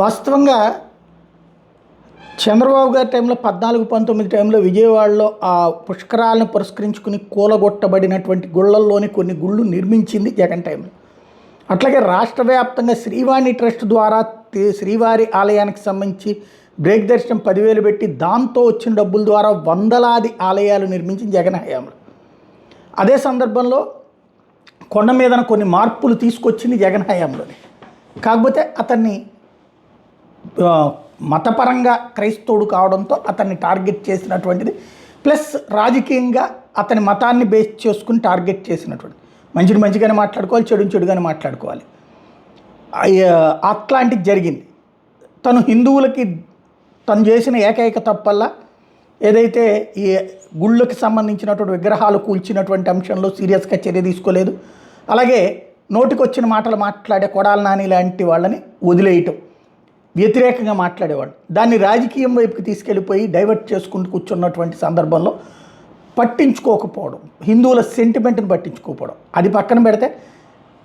వాస్తవంగా చంద్రబాబు గారి టైంలో 14-19 టైంలో విజయవాడలో ఆ పుష్కరాలను పురస్కరించుకుని కూలగొట్టబడినటువంటి గుళ్ళల్లోని కొన్ని గుళ్ళు నిర్మించింది జగన్ టైంలో. అట్లాగే రాష్ట్ర వ్యాప్తంగా శ్రీవాణి ట్రస్ట్ ద్వారా శ్రీవారి ఆలయానికి సంబంధించి బ్రేక్ దర్శనం 10,000 పెట్టి దాంతో వచ్చిన డబ్బుల ద్వారా వందలాది ఆలయాలు నిర్మించి జగన్ హయాంలో. అదే సందర్భంలో కొండ మీదన కొన్ని మార్పులు తీసుకొచ్చింది జగన్ హయాంలోనే. కాకపోతే అతన్ని మతపరంగా క్రైస్తవుడు కావడంతో అతన్ని టార్గెట్ చేసినటువంటిది, ప్లస్ రాజకీయంగా అతని మతాన్ని బేస్ చేసుకుని టార్గెట్ చేసినటువంటి. మంచిని మంచిగానే మాట్లాడుకోవాలి, చెడుని చెడుగానే మాట్లాడుకోవాలి. అట్లాంటిది జరిగింది. తను హిందువులకి తను చేసిన ఏకైక తప్పల్లా ఏదైతే ఈ గుళ్ళకి సంబంధించినటువంటి విగ్రహాలు కూల్చినటువంటి అంశంలో సీరియస్గా చర్య తీసుకోలేదు. అలాగే నోటికొచ్చిన మాటలు మాట్లాడే కొడాల నాని లాంటి వాళ్ళని వదిలేయటం, వ్యతిరేకంగా మాట్లాడేవాడు, దాన్ని రాజకీయం వైపుకి తీసుకెళ్ళిపోయి డైవర్ట్ చేసుకుంటూ కూర్చున్నటువంటి సందర్భంలో పట్టించుకోకపోవడం, హిందువుల సెంటిమెంట్ని పట్టించుకోకపోవడం. అది పక్కన పెడితే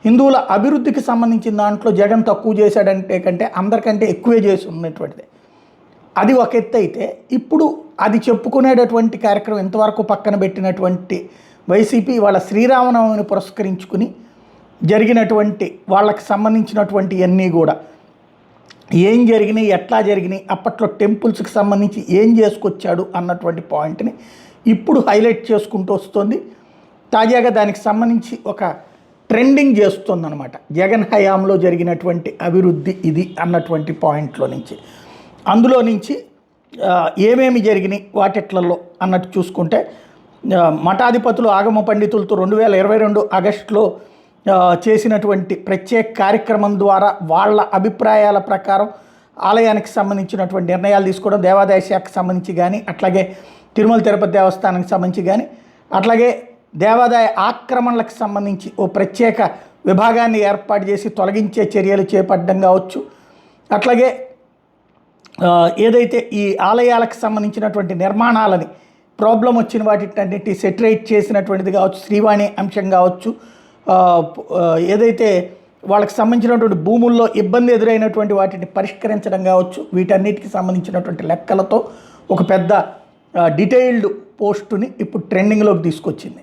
హిందువుల అభివృద్ధికి సంబంధించిన దాంట్లో జగన్ తక్కువ చేశాడంటే కంటే అందరికంటే ఎక్కువే చేసి ఉన్నటువంటిది. అది ఒక ఎత్తు అయితే, ఇప్పుడు అది చెప్పుకునేటటువంటి కార్యక్రమం ఇంతవరకు పక్కన పెట్టినటువంటి వైసీపీ వాళ్ళ శ్రీరామనవమిని పురస్కరించుకుని జరిగినటువంటి వాళ్ళకి సంబంధించినటువంటి అన్నీ కూడా ఏం జరిగినాయి, ఎట్లా జరిగినాయి, అప్పట్లో టెంపుల్స్కి సంబంధించి ఏం చేసుకొచ్చాడు అన్నటువంటి పాయింట్ని ఇప్పుడు హైలైట్ చేసుకుంటూ వస్తుంది. తాజాగా దానికి సంబంధించి ఒక ట్రెండింగ్ చేస్తుందన్నమాట. జగన్ హయాంలో జరిగినటువంటి అభివృద్ధి ఇది అన్నటువంటి పాయింట్లో నుంచి, అందులో నుంచి ఏమేమి జరిగినాయి వాటిట్లలో అన్నట్టు చూసుకుంటే, మఠాధిపతులు ఆగమ పండితులతో 2022 ఆగస్టులో చేసినటువంటి ప్రత్యేక కార్యక్రమం ద్వారా వాళ్ళ అభిప్రాయాల ప్రకారం ఆలయానికి సంబంధించినటువంటి నిర్ణయాలు తీసుకోవడం, దేవాదాయ శాఖకు సంబంధించి కానీ, అట్లాగే తిరుమల తిరుపతి దేవస్థానానికి సంబంధించి కానీ, అట్లాగే దేవాదాయ ఆక్రమణలకు సంబంధించి ఓ ప్రత్యేక విభాగాన్ని ఏర్పాటు చేసి తొలగించే చర్యలు చేపట్టడం కావచ్చు, అట్లాగే ఏదైతే ఈ ఆలయాలకు సంబంధించినటువంటి నిర్మాణాలని ప్రాబ్లం వచ్చిన వాటిని సెటరేట్ చేసినటువంటిది కావచ్చు, శ్రీవాణి అంశం కావచ్చు, ఏదైతే వాళ్ళకి సంబంధించినటువంటి భూముల్లో ఇబ్బంది ఎదురైనటువంటి వాటిని పరిష్కరించడం కావచ్చు, వీటన్నిటికి సంబంధించినటువంటి లెక్కలతో ఒక పెద్ద డీటెయిల్డ్ పోస్టుని ఇప్పుడు ట్రెండింగ్లోకి తీసుకొచ్చింది.